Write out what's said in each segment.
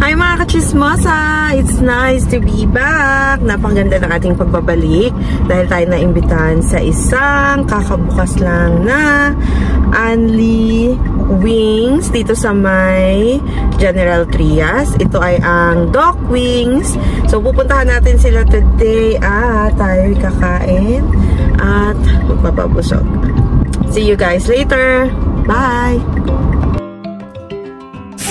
Hi mga kachismosa! It's nice to be back! Napakaganda ng ating pagbabalik dahil tayo naimbitahan sa isang kakabukas lang na Anli Wings dito sa may General Trias. Ito ay ang Dock Wings. So pupuntahan natin sila today at tayo kakain at magpapabusog. See you guys later! Bye!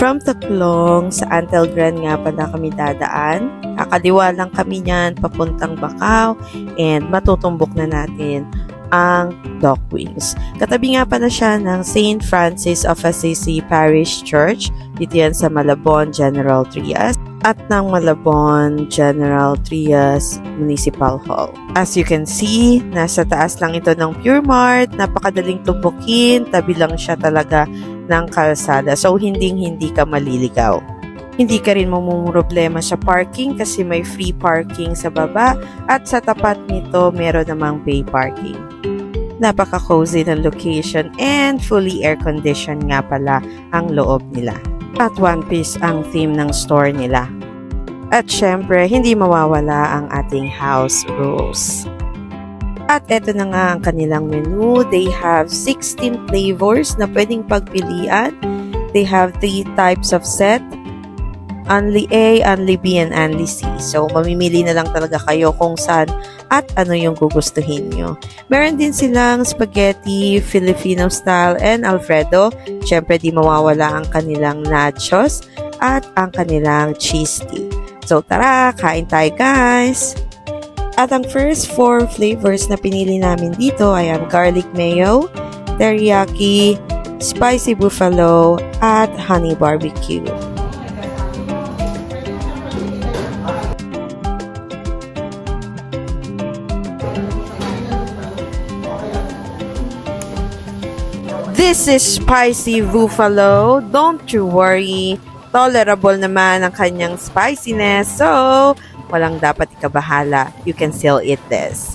From Tacloban sa Antel Grand nga pala kami dadaan. Kakaliwa lang kami niyan papuntang Bacau and matutumbok na natin ang Dock Wings. Katabi nga pala siya ng St. Francis of Assisi Parish Church. Dito yan sa Malabon, General Trias at ng Malabon, General Trias Municipal Hall. As you can see, nasa taas lang ito ng Pure Mart. Napakadaling tumbukin. Tabi lang siya talaga ng kalsada. So, hindi ka maliligaw. Hindi ka rin mamumroblema sa parking kasi may free parking sa baba at sa tapat nito meron namang bay parking. Napaka-cozy ng location and fully air-conditioned nga pala ang loob nila. At one piece ang theme ng store nila. At syempre, hindi mawawala ang ating house rules. At eto na nga ang kanilang menu. They have 16 flavors na pwedeng pagpilian. They have 3 types of set. Only A, Only B, and Only C. So, mamimili na lang talaga kayo kung saan at ano yung gugustuhin nyo. Meron din silang spaghetti, Filipino style, and Alfredo. Siyempre, di mawawala ang kanilang nachos at ang kanilang cheese tea. So, tara, kain tayo guys! At ang first 4 flavors na pinili namin dito ay ang garlic mayo, teriyaki, spicy buffalo, at honey barbecue. This is spicy buffalo. Don't you worry. Tolerable naman ang kanyang spiciness. So, walang dapat ikabahala. You can still eat this.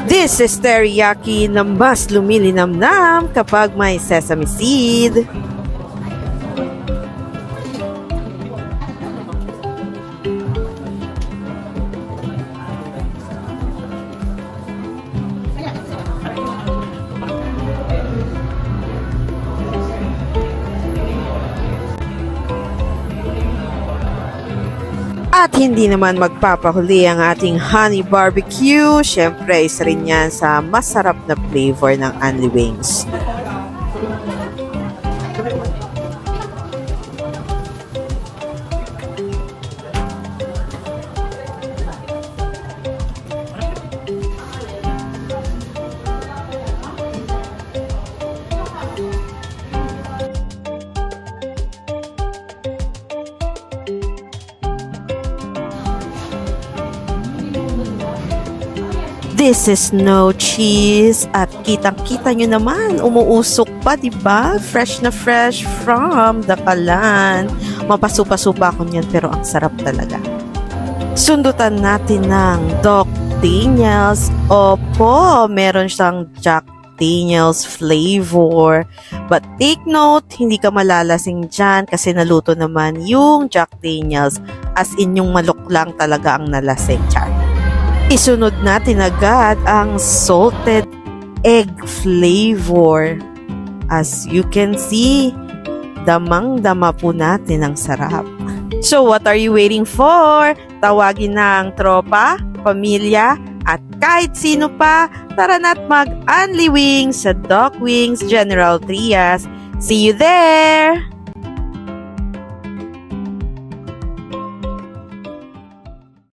This is teriyaki na mas lumilinamnam kapag may sesame seed. At hindi naman magpapahuli ang ating honey barbecue. Siyempre, isa rin yan sa masarap na flavor ng Anli Wings. This is no cheese at kitang-kita nyo naman, umuusok pa, diba? Fresh na fresh from Dakalan. Mapasupa-supa ako niyan pero ang sarap talaga. Sundutan natin ng Dock Daniels. Opo, meron siyang Jack Daniels flavor. But take note, hindi ka malalasing dyan kasi naluto naman yung Jack Daniels as in yung malok lang talaga ang nalasing. Char. Isunod natin agad ang salted egg flavor. As you can see, damang-dama po natin ang sarap. So what are you waiting for? Tawagin na ang tropa, pamilya, at kahit sino pa. Tara na't mag-Anli Wings sa Dock Wings General Trias. See you there!